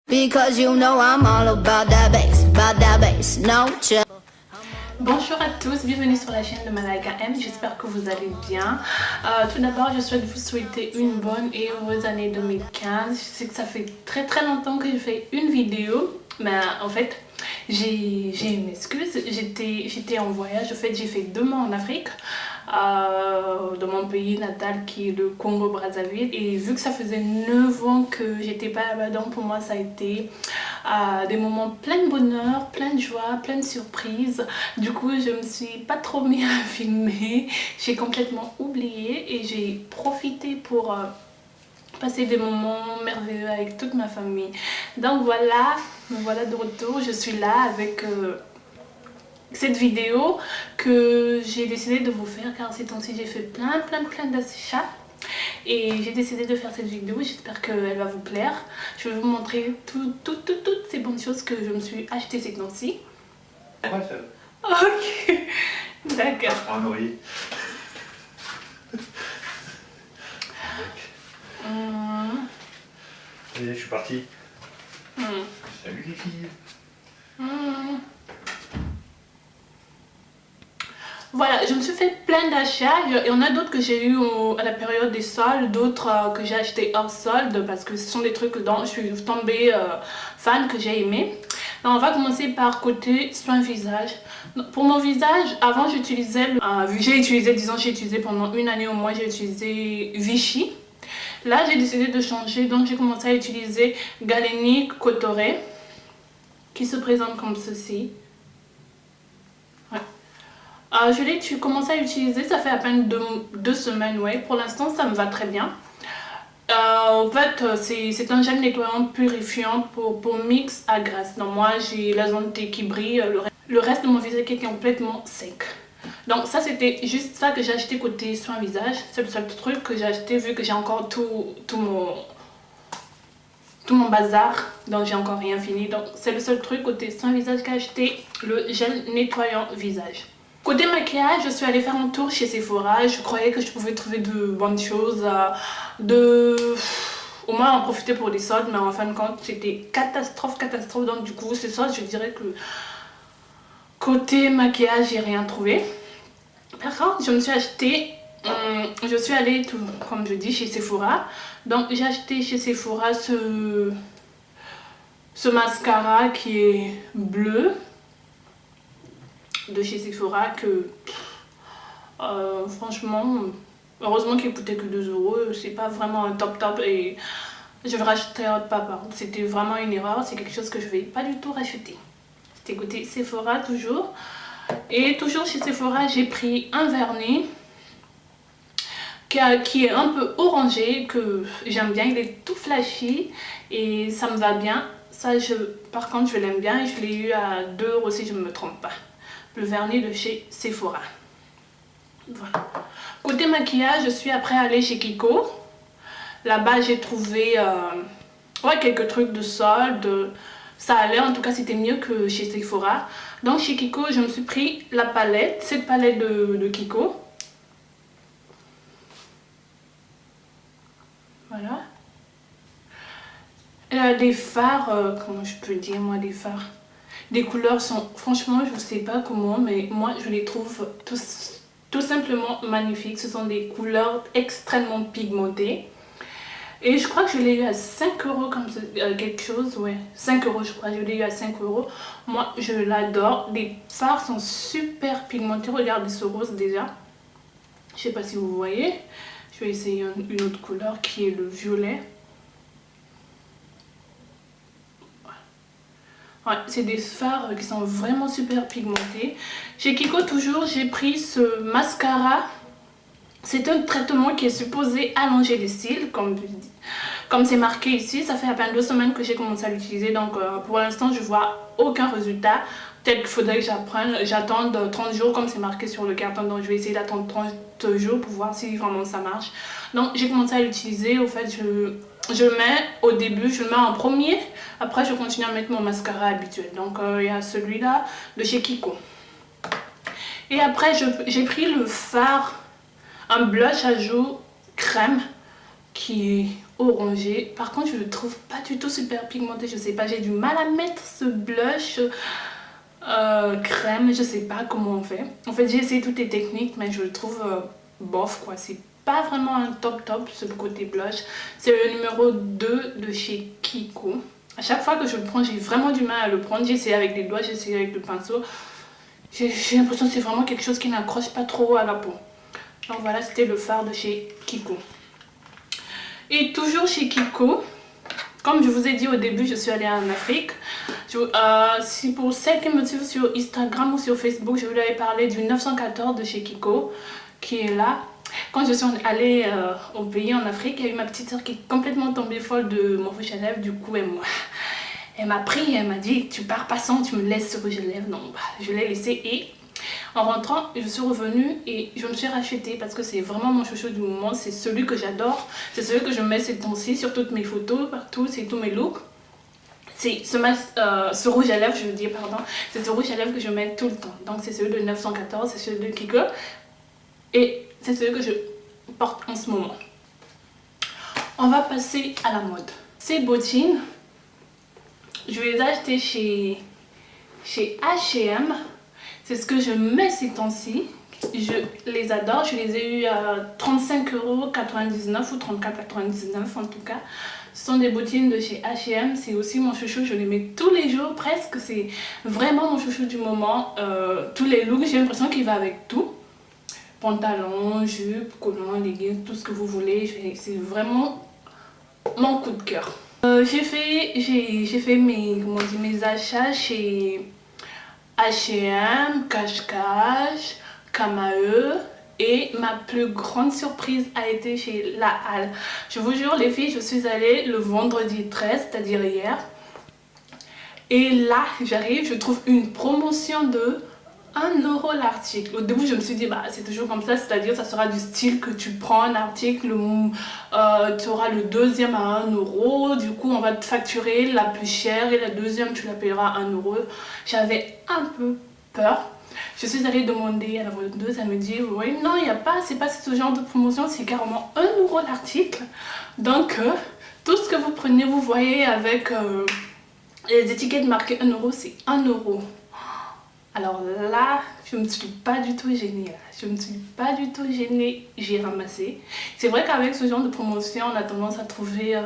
Because you know I'm all about that bass, no chill. Bonjour à tous, bienvenue sur la chaîne de Malaika M, j'espère que vous allez bien. Tout d'abord, je souhaite vous souhaiter une bonne et heureuse année 2015. Je sais que ça fait très longtemps que je fais une vidéo, mais en fait, j'ai une excuse. J'étais en voyage, en fait j'ai fait 2 mois en Afrique, dans mon pays natal qui est le Congo-Brazzaville. Et vu que ça faisait 9 ans que j'étais pas là-bas, donc pour moi ça a été des moments plein de bonheur, plein de joie, plein de surprises. Du coup je me suis pas trop mis à filmer, j'ai complètement oublié et j'ai profité pour passer des moments merveilleux avec toute ma famille. Donc voilà, me voilà de retour, je suis là avec cette vidéo que j'ai décidé de vous faire car ces temps-ci j'ai fait plein d'achats. Et j'ai décidé de faire cette vidéo, j'espère qu'elle va vous plaire. Je vais vous montrer toutes ces bonnes choses que je me suis achetées ces temps-ci. Ouais, Ok, d'accord. Un oreiller. Allez, je suis parti. Salut les filles. Voilà, je me suis fait plein d'achats. Il y en a d'autres que j'ai eu à la période des soldes, d'autres que j'ai acheté hors solde parce que ce sont des trucs dont je suis tombée fan, que j'ai aimé. Donc on va commencer par côté soin visage. Donc, pour mon visage, avant j'utilisais, j'ai utilisé pendant une année au moins, j'ai utilisé Vichy. Là j'ai décidé de changer, donc j'ai commencé à utiliser Galénic Cotoré, qui se présente comme ceci. Je l'ai commencé à utiliser, ça fait à peine 2 semaines, ouais. Pour l'instant ça me va très bien. En fait c'est un gel nettoyant purifiant pour mix à graisse. Donc moi j'ai la zone T qui brille, le reste de mon visage qui est complètement sec. Donc ça c'était juste ça que j'ai acheté côté soin visage. C'est le seul truc que j'ai acheté vu que j'ai encore tout mon bazar, donc j'ai encore rien fini. Donc c'est le seul truc côté soin visage que j'ai acheté, le gel nettoyant visage. Côté maquillage, je suis allée faire un tour chez Sephora. Je croyais que je pouvais trouver de bonnes choses, au moins en profiter pour les soldes, mais en fin de compte c'était catastrophe. Donc du coup c'est ça, je dirais que côté maquillage j'ai rien trouvé. Par contre je me suis acheté, je suis allée comme je dis chez Sephora. Donc j'ai acheté chez Sephora ce mascara qui est bleu de chez Sephora que franchement, heureusement qu'il coûtait que 2 €. C'est pas vraiment un top et je le rachèterai pas. Par contre c'était vraiment une erreur, c'est quelque chose que je vais pas du tout racheter. C'était côté Sephora toujours. Et toujours chez Sephora j'ai pris un vernis qui est un peu orangé, que j'aime bien. Il est tout flashy et ça me va bien. Ça par contre je l'aime bien et je l'ai eu à 2 € si je ne me trompe pas. Le vernis de chez Sephora. Voilà. Côté maquillage, je suis après allée chez Kiko. Là-bas j'ai trouvé quelques trucs de solde. Ça allait, en tout cas c'était mieux que chez Sephora. Donc chez Kiko je me suis pris la palette, cette palette de Kiko. Voilà. Elle a des fards, comment je peux dire moi, des fards. Les couleurs sont, franchement je ne sais pas comment, mais moi je les trouve tout simplement magnifiques. Ce sont des couleurs extrêmement pigmentées. Et je crois que je l'ai eu à 5 € comme quelque chose, ouais. 5 € je crois, je l'ai eu à 5 €. Moi je l'adore. Les fards sont super pigmentés. Regardez ce rose déjà. Je sais pas si vous voyez. Je vais essayer une autre couleur qui est le violet. Ouais, c'est des fards qui sont vraiment super pigmentés. Chez Kiko toujours j'ai pris ce mascara. C'est un traitement qui est supposé allonger les cils, comme c'est marqué ici. Ça fait à peine 2 semaines que j'ai commencé à l'utiliser, donc pour l'instant je vois aucun résultat. Peut-être qu'il faudrait que j'attende 30 jours comme c'est marqué sur le carton, donc je vais essayer d'attendre 30 jours pour voir si vraiment ça marche. Donc j'ai commencé à l'utiliser. Au fait je le mets au début, je le mets en premier, après je continue à mettre mon mascara habituel. Donc il y a celui-là de chez Kiko. Et après j'ai pris le fard, un blush à joues crème qui est orangé. Par contre, je le trouve pas du tout super pigmenté. Je sais pas, j'ai du mal à mettre ce blush crème. Je sais pas comment on fait. En fait, j'ai essayé toutes les techniques, mais je le trouve bof quoi. C'est pas vraiment un top ce côté blush. C'est le numéro 2 de chez Kiko. À chaque fois que je le prends, j'ai vraiment du mal à le prendre. J'ai essayé avec les doigts, j'ai essayé avec le pinceau. J'ai l'impression que c'est vraiment quelque chose qui n'accroche pas trop à la peau. Donc voilà, c'était le fard de chez Kiko. Et toujours chez Kiko, comme je vous ai dit au début, je suis allée en Afrique. Si pour celles qui me suivent sur Instagram ou sur Facebook, je vous avais parlé du 914 de chez Kiko, qui est là. Quand je suis allée au pays en Afrique, il y a eu ma petite soeur qui est complètement tombée folle de mon rouge à lèvres. Du coup, elle m'a pris, elle m'a dit, tu pars pas sans, tu me laisses ce rouge à lèvres. Donc je l'ai laissé et en rentrant, je suis revenue et je me suis racheté parce que c'est vraiment mon chouchou du moment. C'est celui que j'adore, c'est celui que je mets ces temps-ci sur toutes mes photos, partout, c'est tous mes looks. C'est ce rouge à lèvres, je veux dire, pardon, c'est ce rouge à lèvres que je mets tout le temps. Donc c'est celui de 914, c'est celui de Kiko et c'est celui que je porte en ce moment. On va passer à la mode. Ces bottines, je les ai achetées chez H&M. C'est ce que je mets ces temps-ci. Je les adore. Je les ai eu à 35,99 € ou 34,99 € en tout cas. Ce sont des bottines de chez H&M. C'est aussi mon chouchou. Je les mets tous les jours presque. C'est vraiment mon chouchou du moment. Tous les looks, j'ai l'impression qu'il va avec tout. Pantalon, jupe, collant, leggings, tout ce que vous voulez. C'est vraiment mon coup de cœur. J'ai fait mes achats chez H&M, Cache-Cache, Kamae et ma plus grande surprise a été chez La Halle. Je vous jure les filles, je suis allée le vendredi 13, c'est-à-dire hier. Et là, j'arrive, je trouve une promotion de 1 € l'article. Au début, je me suis dit, bah, c'est toujours comme ça, c'est-à-dire ça sera du style que tu prends un article, tu auras le deuxième à 1 €. Du coup, on va te facturer la plus chère et la deuxième, tu la payeras 1 €. J'avais un peu peur. Je suis allée demander à la vendeuse, elle me dit, oui, non, il n'y a pas, c'est pas ce genre de promotion, c'est carrément 1 € l'article. Donc, tout ce que vous prenez, vous voyez avec les étiquettes marquées 1 €, c'est 1 €. Alors là, je ne me suis pas du tout gênée. Je ne me suis pas du tout gênée, j'ai ramassé. C'est vrai qu'avec ce genre de promotion, on a tendance à trouver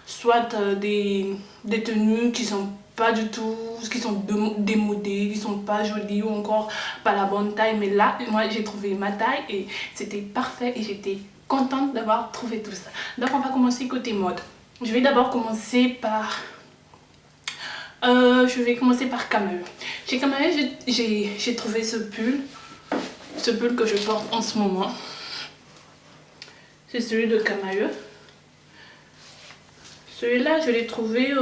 soit des tenues qui sont pas du tout, qui sont démodées, qui sont pas jolies ou encore pas la bonne taille. Mais là, moi j'ai trouvé ma taille et c'était parfait et j'étais contente d'avoir trouvé tout ça. Donc on va commencer côté mode. Je vais d'abord commencer par... Kamae. Chez Kamae, j'ai trouvé ce pull que je porte en ce moment. C'est celui de Kamae. Celui-là, je l'ai trouvé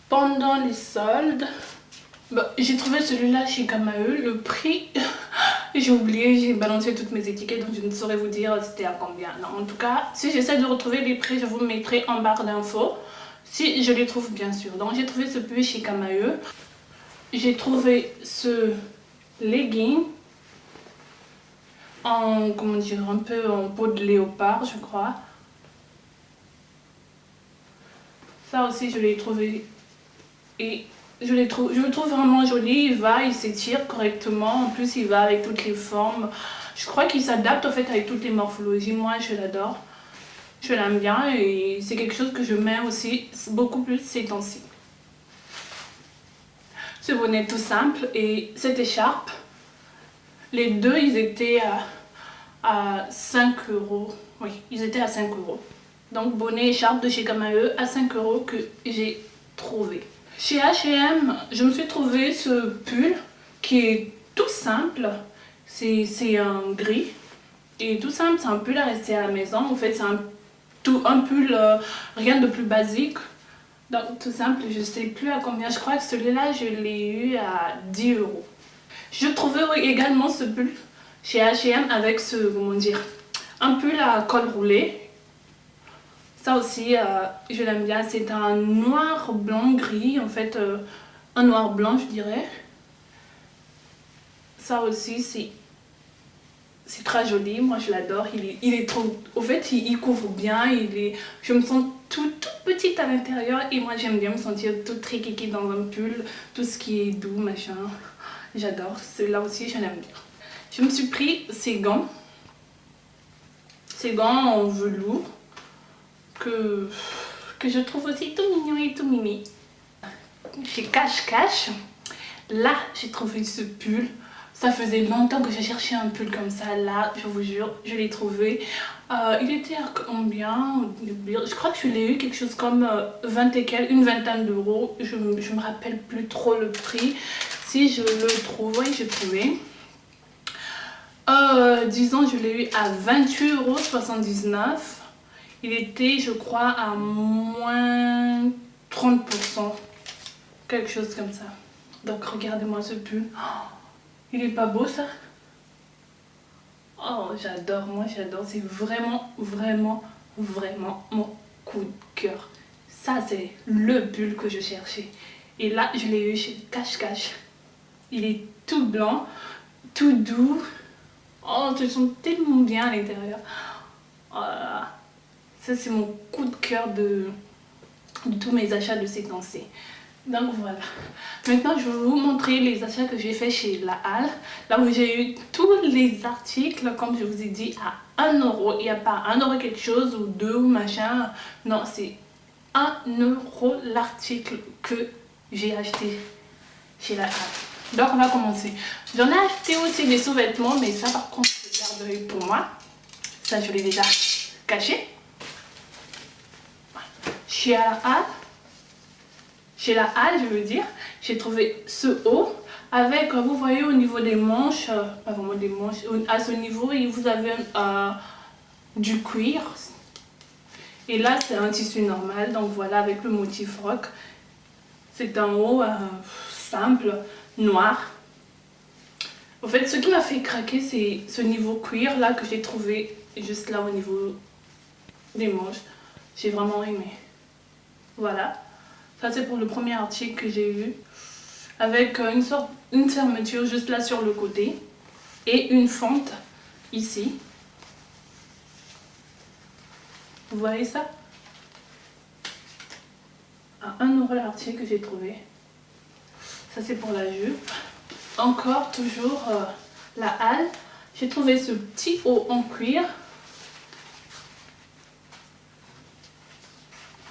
pendant les soldes. Bah, j'ai trouvé celui-là chez Kamae. Le prix, j'ai oublié, j'ai balancé toutes mes étiquettes, donc je ne saurais vous dire c'était à combien. Non, en tout cas, si j'essaie de retrouver les prix, je vous mettrai en barre d'infos. Si je les trouve bien sûr. Donc j'ai trouvé ce pull chez Kamae. J'ai trouvé ce legging en, comment dire, un peu en peau de léopard je crois. Ça aussi je l'ai trouvé et je le trouve vraiment joli. Il s'étire correctement. En plus il va avec toutes les formes. Je crois qu'il s'adapte en fait avec toutes les morphologies. Moi je l'adore. Je l'aime bien et c'est quelque chose que je mets aussi beaucoup plus ces temps-ci. Ce bonnet tout simple et cette écharpe, les deux ils étaient à 5 €. Oui, ils étaient à 5 €. Donc bonnet et écharpe de chez Kamae à 5 € que j'ai trouvé. Chez H&M, je me suis trouvé ce pull qui est tout simple. C'est un gris et tout simple, c'est un pull à rester à la maison. En fait, c'est un pull, rien de plus basique. Donc tout simple, je sais plus à combien. Je crois que celui-là, je l'ai eu à 10 €. Je trouvais également ce pull chez H&M avec ce, comment dire, un pull à col roulé. Ça aussi, je l'aime bien. C'est un noir, blanc, gris. En fait, un noir blanc, je dirais. Ça aussi, c'est très joli, moi je l'adore, il est trop... Au fait, il couvre bien, je me sens toute petite à l'intérieur et moi j'aime bien me sentir toute très kiki dans un pull, tout ce qui est doux, machin. J'adore, celui-là aussi je l'aime bien. Je me suis pris ces gants en velours que je trouve aussi tout mignon et tout mimi. Chez Cache. Là, j'ai trouvé ce pull. Ça faisait longtemps que j'ai cherché un pull comme ça. Là, je vous jure, je l'ai trouvé. Il était à combien? Je crois que je l'ai eu quelque chose comme 20 et quelques, une vingtaine d'euros. Je me rappelle plus trop le prix. Si je le trouve, oui, j'ai trouvé. Disons, je l'ai eu à 28,79 €. Il était, je crois, à moins 30%. Quelque chose comme ça. Donc, regardez-moi ce pull. Oh, il est pas beau, ça? Oh, j'adore, moi j'adore. C'est vraiment mon coup de cœur. Ça, c'est le pull que je cherchais. Et là, je l'ai eu chez Cache. Il est tout blanc, tout doux. Oh, tu sens tellement bien à l'intérieur. Oh là là. Ça, c'est mon coup de cœur de tous mes achats de ces temps-ci. Donc voilà. Maintenant, je vais vous montrer les achats que j'ai fait chez La Halle. Là où j'ai eu tous les articles, comme je vous ai dit, à 1 €. Il n'y a pas 1 € quelque chose ou 2 ou machin. Non, c'est 1 € l'article que j'ai acheté chez La Halle. Donc on va commencer. J'en ai acheté aussi des sous-vêtements, mais ça par contre je garderai pour moi. Ça je l'ai déjà caché. Chez La Halle, je veux dire, j'ai trouvé ce haut avec, vous voyez au niveau des manches, pas vraiment des manches, à ce niveau vous avez du cuir. Et là c'est un tissu normal, donc voilà avec le motif rock. C'est un haut simple, noir. En fait, ce qui m'a fait craquer, c'est ce niveau cuir là que j'ai trouvé juste là au niveau des manches. J'ai vraiment aimé. Voilà. Ça c'est pour le premier article que j'ai eu. Avec une fermeture juste là sur le côté. Et une fente ici. Vous voyez ça? À 1 € l'article que j'ai trouvé. Ça c'est pour la jupe. Encore toujours La Halle. J'ai trouvé ce petit haut en cuir.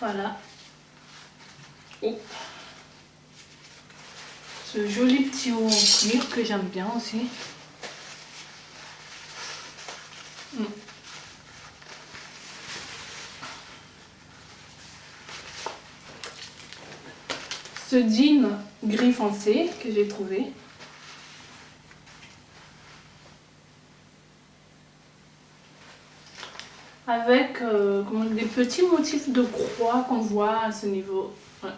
Voilà. Oh. Ce joli petit haut en cuir que j'aime bien aussi. Ce jean gris foncé que j'ai trouvé. Avec des petits motifs de croix qu'on voit à ce niveau. Ouais.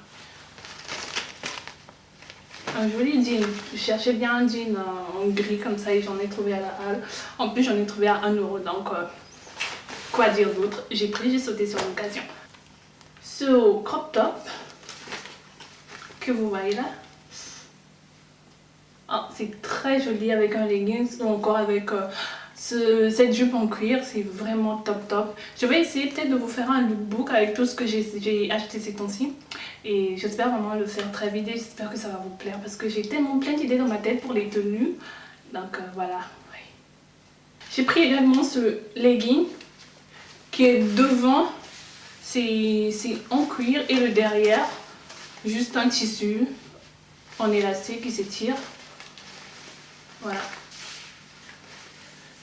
Un joli jean. Je cherchais bien un jean en gris comme ça et j'en ai trouvé à La Halle. En plus j'en ai trouvé à 1 €, donc quoi dire d'autre? J'ai sauté sur l'occasion. Ce crop top que vous voyez là. Oh, c'est très joli avec un leggings ou encore avec cette jupe en cuir, c'est vraiment top. Je vais essayer peut-être de vous faire un lookbook avec tout ce que j'ai acheté ces temps-ci. Et j'espère vraiment le faire très vite et j'espère que ça va vous plaire parce que j'ai tellement plein d'idées dans ma tête pour les tenues. Donc voilà. Oui. J'ai pris également ce legging qui est devant, c'est en cuir et le derrière, juste un tissu en élastique qui s'étire. Voilà.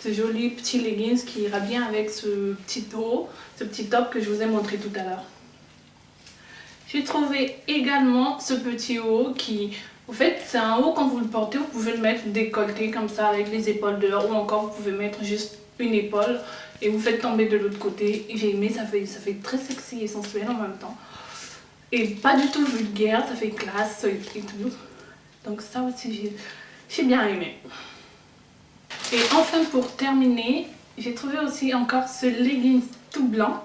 Ce joli petit leggings qui ira bien avec ce petit haut, ce petit top que je vous ai montré tout à l'heure. J'ai trouvé également ce petit haut qui, en fait, c'est un haut quand vous le portez, vous pouvez le mettre décolleté comme ça avec les épaules dehors ou encore vous pouvez mettre juste une épaule et vous faites tomber de l'autre côté. J'ai aimé, ça fait très sexy et sensuel en même temps. Et pas du tout vulgaire, ça fait classe et tout. Donc ça aussi, j'ai bien aimé. Et enfin pour terminer, j'ai trouvé aussi encore ce leggings tout blanc.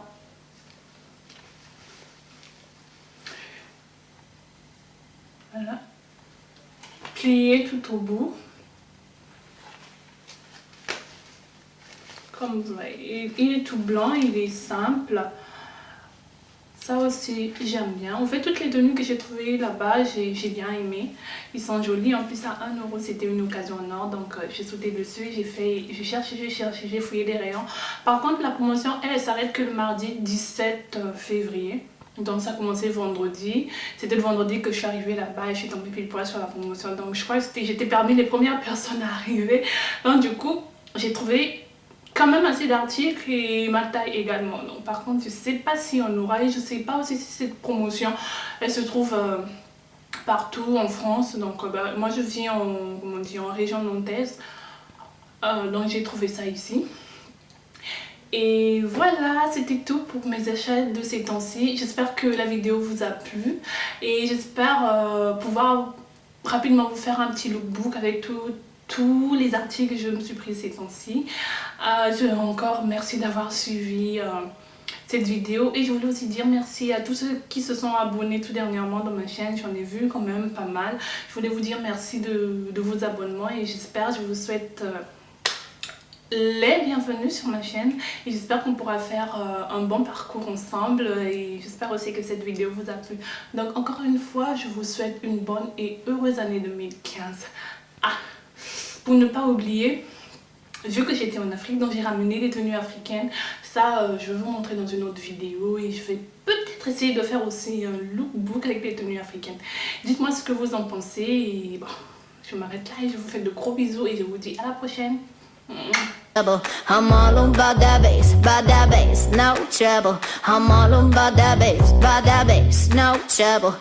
Voilà. Plié tout au bout. Comme vous voyez, il est tout blanc, il est simple. Ça aussi, j'aime bien. En fait, toutes les tenues que j'ai trouvées là-bas, j'ai bien aimé. Ils sont jolis. En plus, à 1 euro, c'était une occasion en or. Donc, j'ai sauté dessus. J'ai cherché, j'ai fouillé les rayons. Par contre, la promotion, elle s'arrête que le mardi 17 février. Donc, ça a commencé vendredi. C'était le vendredi que je suis arrivée là-bas et je suis tombée pile poil sur la promotion. Donc, je crois que j'étais parmi les premières personnes à arriver. Donc, du coup, j'ai trouvé quand même assez d'articles et ma taille également. Donc par contre je sais pas si on aura et je sais pas aussi si cette promotion elle se trouve partout en France. Donc moi je vis en région nantaise, donc j'ai trouvé ça ici. Et voilà, c'était tout pour mes achats de ces temps-ci. J'espère que la vidéo vous a plu et j'espère pouvoir rapidement vous faire un petit lookbook avec tous les articles que je me suis pris ces temps-ci. Encore merci d'avoir suivi cette vidéo et je voulais aussi dire merci à tous ceux qui se sont abonnés tout dernièrement dans ma chaîne. J'en ai vu quand même pas mal. Je voulais vous dire merci de vos abonnements et je vous souhaite les bienvenus sur ma chaîne et j'espère qu'on pourra faire un bon parcours ensemble et j'espère aussi que cette vidéo vous a plu. Donc encore une fois, je vous souhaite une bonne et heureuse année 2015. Pour ne pas oublier, vu que j'étais en Afrique, donc j'ai ramené des tenues africaines. Ça, je vais vous montrer dans une autre vidéo et je vais peut-être essayer de faire aussi un lookbook avec les tenues africaines. Dites-moi ce que vous en pensez et bon, je m'arrête là et je vous fais de gros bisous et je vous dis à la prochaine. I'm all about that bass, no trouble. I'm all about that bass, no trouble.